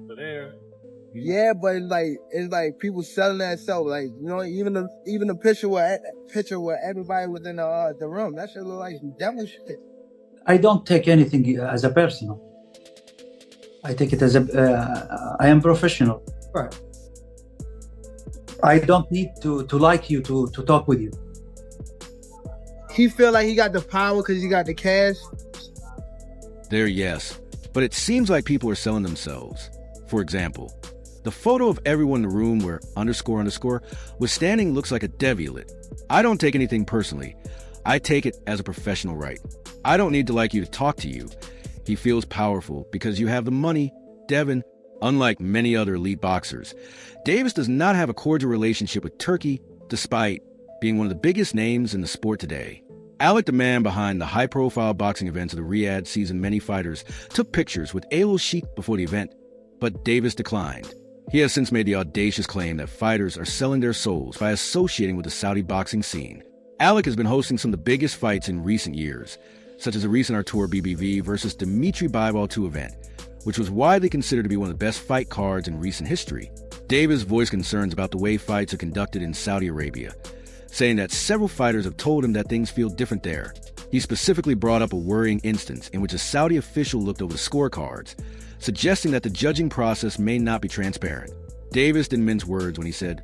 over there. Yeah, but it's like people selling that stuff. Like, you know, even the picture where everybody was in the room, that shit look like some devil shit. I don't take anything as a personal. I take it as I am professional. Right. I don't need to like you to talk with you. He feel like he got the power because he got the cash. There, yes. But it seems like people are selling themselves. For example, the photo of everyone in the room where __ was standing looks like a deviant. I don't take anything personally. I take it as a professional right. I don't need to like you to talk to you. He feels powerful because you have the money. Devin, unlike many other elite boxers, Davis does not have a cordial relationship with Turkey, despite being one of the biggest names in the sport today. Alec, the man behind the high-profile boxing events of the Riyadh season, many fighters took pictures with Alil Sheikh before the event, but Davis declined. He has since made the audacious claim that fighters are selling their souls by associating with the Saudi boxing scene. Alec has been hosting some of the biggest fights in recent years, such as the recent Artur BBV versus Dimitri Bivol 2 event, which was widely considered to be one of the best fight cards in recent history. Davis voiced concerns about the way fights are conducted in Saudi Arabia, saying that several fighters have told him that things feel different there. He specifically brought up a worrying instance in which a Saudi official looked over the scorecards, suggesting that the judging process may not be transparent. Davis didn't mince words when he said,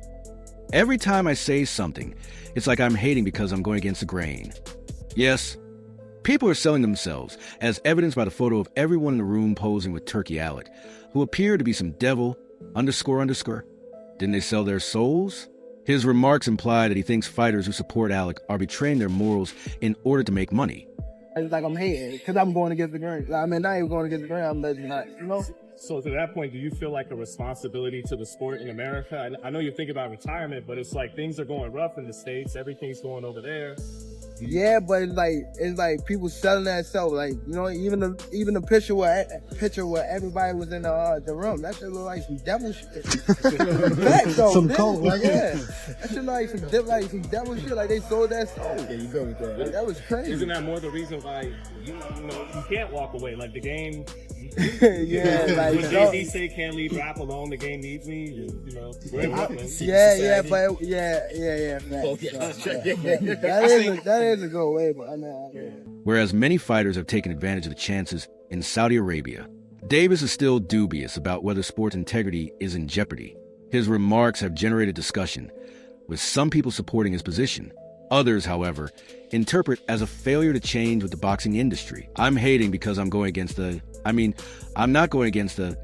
"Every time I say something, it's like I'm hating because I'm going against the grain." Yes, people are selling themselves, as evidenced by the photo of everyone in the room posing with Turkey Alec, who appeared to be some devil __. Didn't they sell their souls? His remarks imply that he thinks fighters who support Alec are betraying their morals in order to make money. It's like I'm hating because I'm going against the grain. I mean, not even going against the grain. I'm letting not, you know. So to that point, do you feel like a responsibility to the sport in America? I know you're thinking about retirement, but it's like things are going rough in the States. Everything's going over there. Yeah, but it's like people selling that stuff. Like, you know, even the picture where everybody was in the room, that shit look like some devil shit. Some coke, like yeah, that shit like some devil shit. Like they sold that stuff. Yeah, you go with that. Like, that was crazy. Isn't that more the reason why you can't walk away? Like the game. Yeah, like when Jay-Z say can't leave rap alone, the game needs me. You know, we're in Brooklyn. Yeah. That is a good way, but I mean. Whereas many fighters have taken advantage of the chances in Saudi Arabia, Davis is still dubious about whether sports integrity is in jeopardy. His remarks have generated discussion, with some people supporting his position. Others, however, interpret as a failure to change with the boxing industry. I'm hating because I'm going against I'm not going against do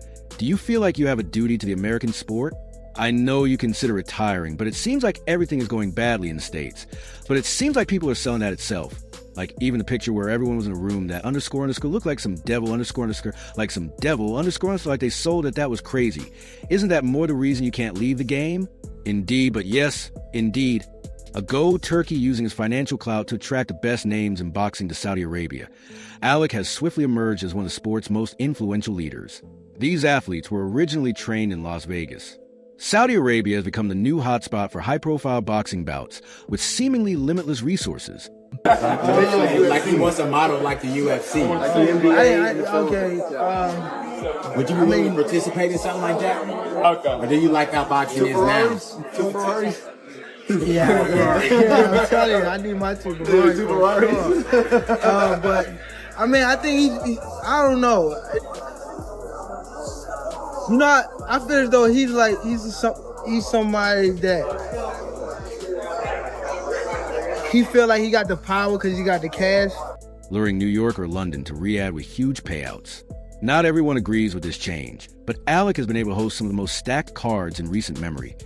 you feel like you have a duty to the American sport? I know you consider retiring, but it seems like everything is going badly in the States. But it seems like people are selling that itself. Like even the picture where everyone was in a room that __ looked like some devil __ like some devil __ like they sold it. That was crazy. Isn't that more the reason you can't leave the game? Indeed, but yes, indeed. A go Turkey using his financial clout to attract the best names in boxing to Saudi Arabia. Alec has swiftly emerged as one of the sport's most influential leaders. These athletes were originally trained in Las Vegas. Saudi Arabia has become the new hotspot for high-profile boxing bouts with seemingly limitless resources. Like he wants a model like the UFC. Like the NBA. Would you be willing to participate in something like that? Okay. Or do you like how boxing is now? Two Ferraris. Yeah. I'm telling you, I need my two Ferraris. But I mean, I think I don't know. You know, I feel as though he's somebody that he feel like he got the power because he got the cash. Luring New York or London to Riyadh with huge payouts. Not everyone agrees with this change, but Alec has been able to host some of the most stacked cards in recent memory,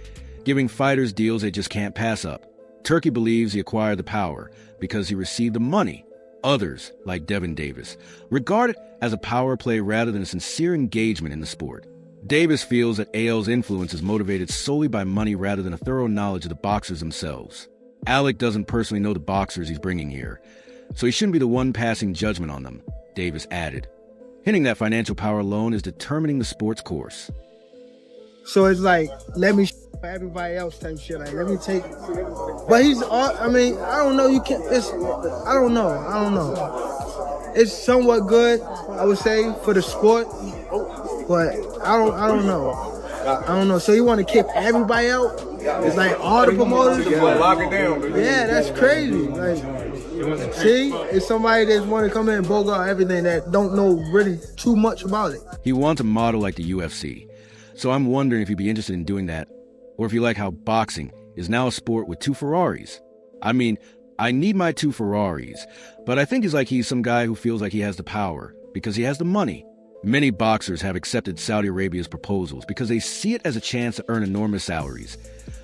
giving fighters deals they just can't pass up. Turkey believes he acquired the power because he received the money. Others, like Devin Davis, regard it as a power play rather than a sincere engagement in the sport. Davis feels that AL's influence is motivated solely by money rather than a thorough knowledge of the boxers themselves. Alec doesn't personally know the boxers he's bringing here, so he shouldn't be the one passing judgment on them, Davis added, hinting that financial power alone is determining the sport's course. So it's like, let me for everybody else type shit. Like, let me take. But I don't know. I don't know. It's somewhat good, I would say, for the sport. But I don't know. I don't know. So you want to kick everybody out? It's like all the promoters. Lock it down, baby. Yeah, that's crazy. Like, see, it's somebody that's want to come in and bogart everything that don't know really too much about it. He wants a model like the UFC. So I'm wondering if he'd be interested in doing that, or if you like how boxing is now a sport with 2 Ferraris. I mean, I need my 2 Ferraris, but I think he's some guy who feels like he has the power because he has the money. Many boxers have accepted Saudi Arabia's proposals because they see it as a chance to earn enormous salaries.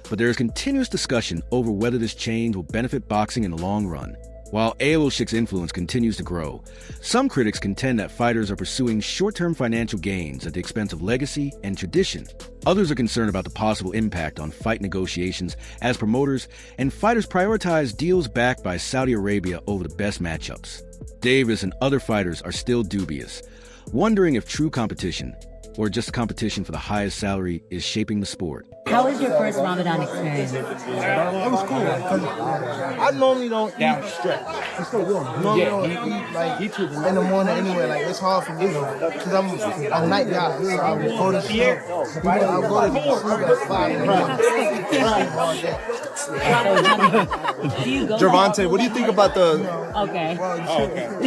But there is continuous discussion over whether this change will benefit boxing in the long run. While Aeloshik's influence continues to grow, some critics contend that fighters are pursuing short-term financial gains at the expense of legacy and tradition. Others are concerned about the possible impact on fight negotiations as promoters and fighters prioritize deals backed by Saudi Arabia over the best matchups. Davis and other fighters are still dubious, wondering if true competition, or just competition for the highest salary, is shaping the sport. How was your first Ramadan experience? It was cool. I normally don't eat straight. Normally don't eat like in the morning anyway. Like it's hard for me because I'm a night guy. So I would go to sleep. I'll go to sleep at 5 in the morning. Gervonta, what do you think about the? Okay.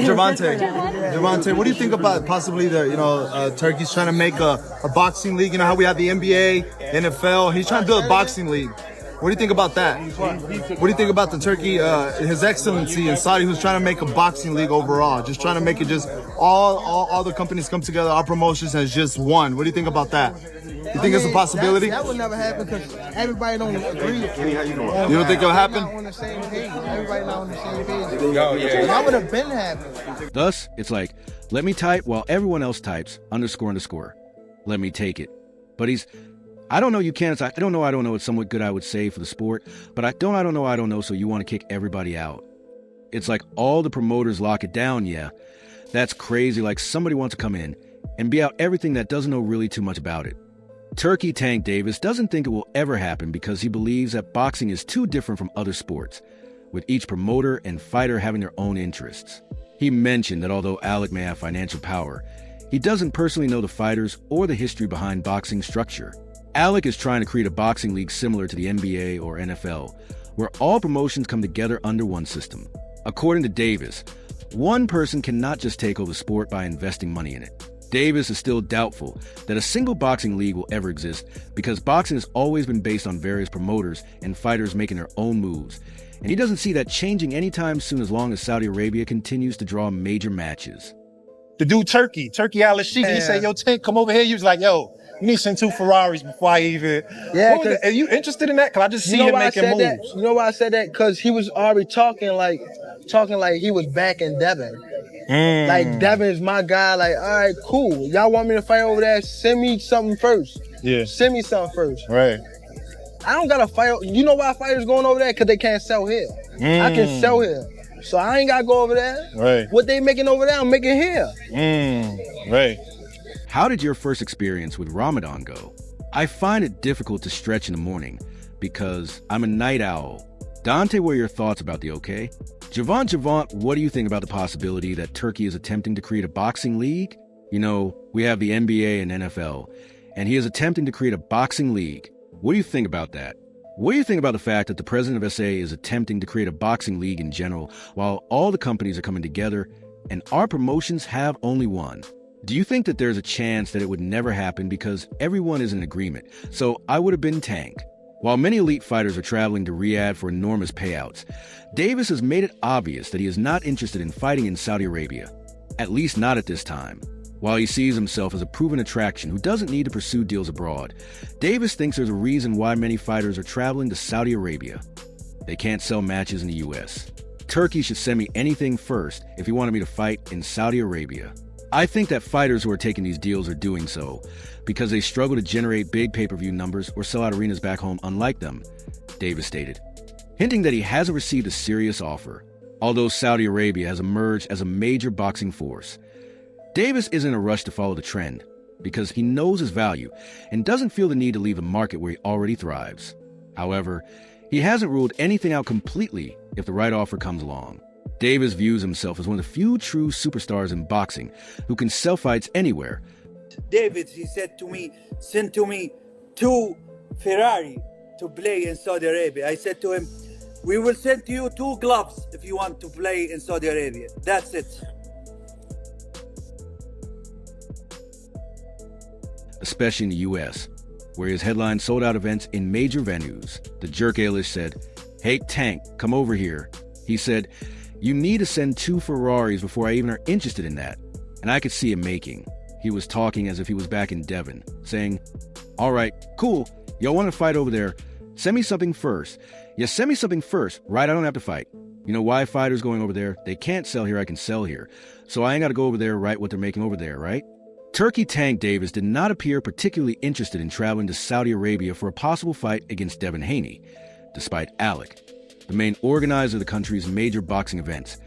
Gervonta, what do you think about possibly the Turkey's trying to make a boxing league? You know how we have the NBA, NFL. He's trying to build a boxing league. What do you think about that? What do you think about the Turkey, His Excellency in Saudi, who's trying to make a boxing league overall? Just trying to make it just all the companies come together, our promotions as just one. What do you think about that? You think it's a possibility? That would never happen because everybody don't agree. You don't think it'll happen? Not on the same page. Everybody not on the same page. That would have been happening. Thus, it's like, let me type while everyone else types, __. Let me take it. But I don't know, you can't. I don't know. It's somewhat good, I would say, for the sport. But I don't know, so you want to kick everybody out. It's like all the promoters lock it down, yeah. That's crazy, like somebody wants to come in and be out everything that doesn't know really too much about it. Turkey Tank Davis doesn't think it will ever happen because he believes that boxing is too different from other sports, with each promoter and fighter having their own interests. He mentioned that although Alec may have financial power, he doesn't personally know the fighters or the history behind boxing structure. Alec is trying to create a boxing league similar to the NBA or NFL, where all promotions come together under one system. According to Davis, one person cannot just take over the sport by investing money in it. Davis is still doubtful that a single boxing league will ever exist because boxing has always been based on various promoters and fighters making their own moves, and he doesn't see that changing anytime soon as long as Saudi Arabia continues to draw major matches. The dude Turkey Al-Sheikh, he said, yo, Tank, come over here. He was like, yo, you need to send 2 Ferraris before I even... Yeah, are you interested in that? Because I just see him making moves. You know why I said that? Because he was already talking like he was back in Devin. Like, Devin is my guy. Like, all right, cool. Y'all want me to fight over there? Send me something first. Yeah. Send me something first. Right. I don't got to fight. You know why fighters going over there? Because they can't sell here. I can sell here. So I ain't got to go over there. Right. What they making over there, I'm making here. Right. How did your first experience with Ramadan go? I find it difficult to stretch in the morning because I'm a night owl. Dante, what are your thoughts about the okay? Gervonta, what do you think about the possibility that Turkey is attempting to create a boxing league? You know, we have the NBA and NFL, and he is attempting to create a boxing league. What do you think about that? What do you think about the fact that the president of SA is attempting to create a boxing league in general while all the companies are coming together and our promotions have only one? Do you think that there's a chance that it would never happen because everyone is in agreement? So I would have been Tank. While many elite fighters are traveling to Riyadh for enormous payouts, Davis has made it obvious that he is not interested in fighting in Saudi Arabia, at least not at this time. While he sees himself as a proven attraction who doesn't need to pursue deals abroad, Davis thinks there's a reason why many fighters are traveling to Saudi Arabia. They can't sell matches in the US. Turkey should send me anything first if he wanted me to fight in Saudi Arabia. I think that fighters who are taking these deals are doing so because they struggle to generate big pay-per-view numbers or sell out arenas back home unlike them, Davis stated, hinting that he hasn't received a serious offer, although Saudi Arabia has emerged as a major boxing force. Davis isn't in a rush to follow the trend because he knows his value and doesn't feel the need to leave a market where he already thrives. However, he hasn't ruled anything out completely if the right offer comes along. Davis views himself as one of the few true superstars in boxing who can sell fights anywhere, Davis, he said to me, send to me 2 Ferrari to play in Saudi Arabia. I said to him, we will send you 2 gloves if you want to play in Saudi Arabia. That's it. Especially in the U.S., where his headline sold out events in major venues. The jerk A-list said, hey, Tank, come over here. He said, you need to send 2 Ferraris before I even are interested in that. And I could see him making. He was talking as if he was back in Devon, saying, all right, cool, y'all want to fight over there. Send me something first. Yeah, send me something first, right? I don't have to fight. You know why fighters going over there? They can't sell here, I can sell here. So I ain't got to go over there, right, what they're making over there, right? Turkey Tank Davis did not appear particularly interested in traveling to Saudi Arabia for a possible fight against Devin Haney, despite Alec, the main organizer of the country's major boxing events,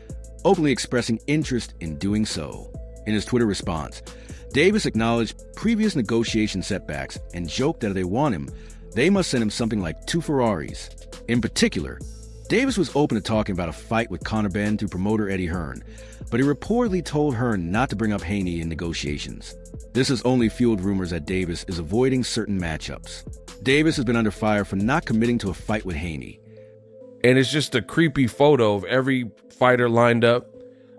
openly expressing interest in doing so. In his Twitter response, Davis acknowledged previous negotiation setbacks and joked that if they want him, they must send him something like 2 Ferraris. In particular, Davis was open to talking about a fight with Conor Benn through promoter Eddie Hearn, but he reportedly told Hearn not to bring up Haney in negotiations. This has only fueled rumors that Davis is avoiding certain matchups. Davis has been under fire for not committing to a fight with Haney. And it's just a creepy photo of every fighter lined up.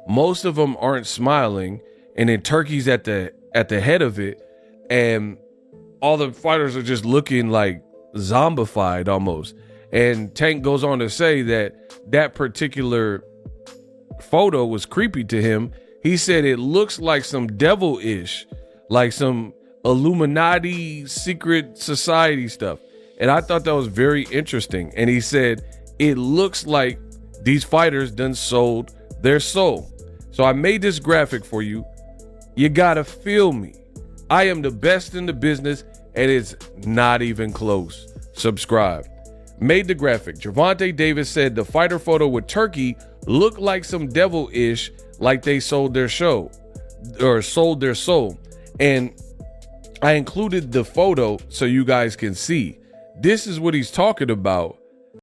Most of them aren't smiling, and then Turkey's at the head of it, and all the fighters are just looking like zombified almost. And Tank goes on to say that particular photo was creepy to him. He said it looks like some devil-ish, like some Illuminati secret society stuff. And I thought that was very interesting. And he said it looks like these fighters done sold their soul. So I made this graphic for you. You gotta feel me. I am the best in the business, and it's not even close. Subscribe. Made the graphic. Gervonta Davis said the fighter photo with Turkey looked like some devil-ish, like they sold their show or sold their soul. And I included the photo so you guys can see. This is what he's talking about